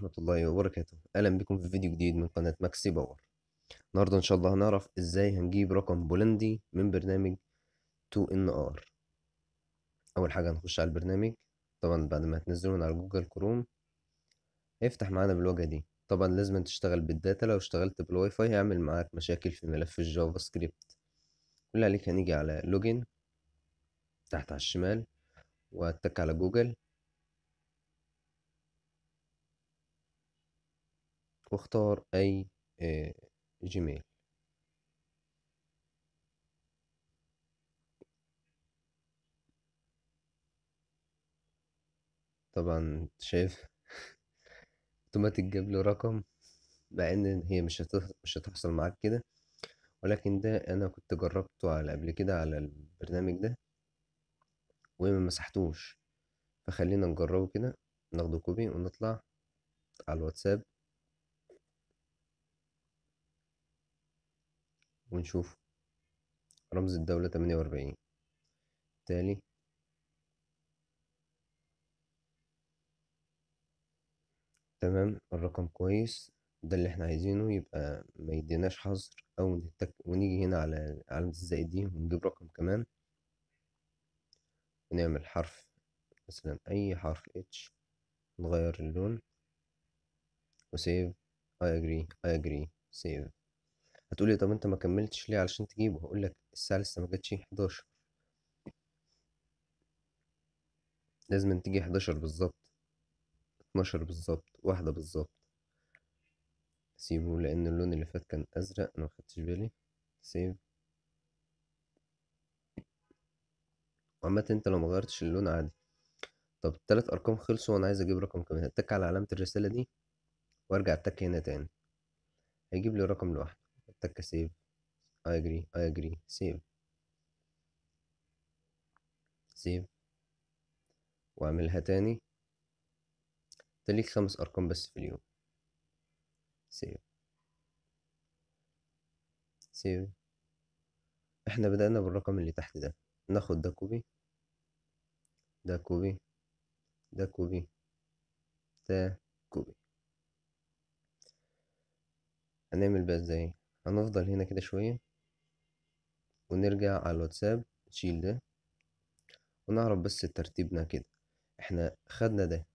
ورحمة الله وبركاته. أهلا بكم في فيديو جديد من قناة ماكسي باور. النهاردة إن شاء الله هنعرف إزاي هنجيب رقم بولندي من برنامج 2NR. أول حاجة هنخش على البرنامج، طبعا بعد ما هتنزله من على جوجل كروم هيفتح معانا بالواجهة دي. طبعا لازم تشتغل بالداتا، لو اشتغلت بالواي فاي هيعمل معاك مشاكل في ملف الجافا سكريبت. كل اللي عليك هنيجي على لوجين تحت على الشمال وهتك على جوجل واختار أي آه، جيميل. طبعا شايف اوتوماتيك جاب له رقم، مع ان هي مش هتحصل معاك كده، ولكن ده انا كنت جربته على قبل كده على البرنامج ده وما مسحتوش. فخلينا نجربه كده، ناخده كوبي ونطلع على الواتساب ونشوف رمز الدولة 48. تالي تمام، الرقم كويس، ده اللي احنا عايزينه، يبقى ما يديناش حظر او ونيجي هنا على علامة الزائد دي ونجيب رقم كمان ونعمل حرف، مثلا اي حرف اتش، نغير اللون وسيف. I agree سيف. هتقولي طب انت ما كملتش ليه علشان تجيبه؟ هقول لك الساعة لسه ما جاتش 11، لازم تيجي 11 بالظبط، 12 بالظبط، واحدة بالظبط. سيبه لان اللون اللي فات كان ازرق انا ما خدتش بالي. سيف. وعامة انت لو ما غيرتش اللون عادي. طب التلات ارقام خلصوا وانا عايز اجيب رقم كمان، هتك على علامة الرسالة دي وارجع اتك هنا تاني، هيجيب لي رقم لوحده. اتك سيف. I agree سيف. سيف واعملها تاني. تليك 5 ارقام بس في اليوم. سيف. سيف. احنا بدأنا بالرقم اللي تحت ده، ناخد ده كوبي، ده كوبي، ده كوبي، ده كوبي. هنعمل بقى ازاي؟ هنفضل هنا كده شوية ونرجع على الواتساب، نشيل ده ونعرف بس ترتيبنا كده. احنا خدنا ده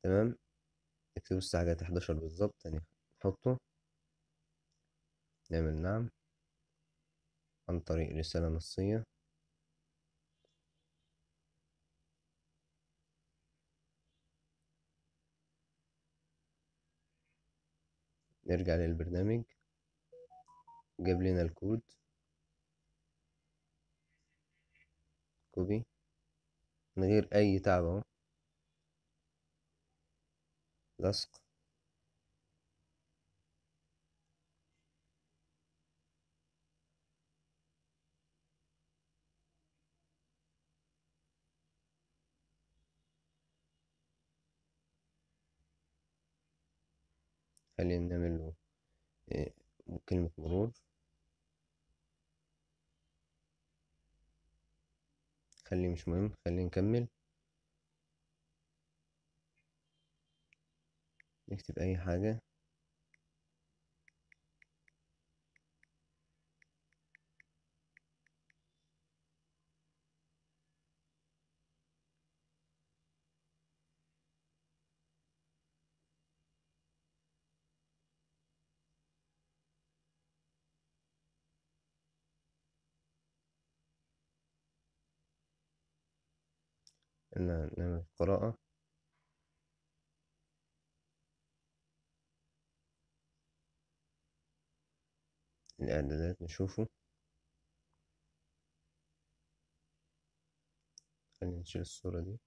تمام، نكتب الساعة جت 11 بالظبط، يعني نحطه، نعمل نعم عن طريق رسالة نصية. نرجع للبرنامج، جاب لنا الكود، كوبي من غير أي تعب اهو، لصق. خلينا نعمل له إيه، كلمة مرور. خليه مش مهم، خلينا نكمل، نكتب أي حاجة. نعمل قراءة. الإعدادات نشوفه، خلينا نشيل الصورة دي.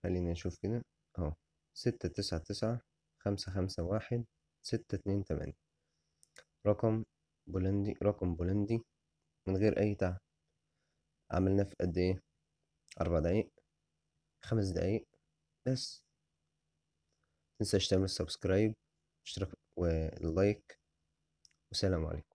خلينا نشوف كده اهو، 699 551 628. رقم بولندي، رقم بولندي من غير أي تعب. عملناه في قد إيه؟ 4 دقايق، 5 دقايق بس. متنساش تعمل سبسكرايب، اشتراك واللايك، وسلام عليكم.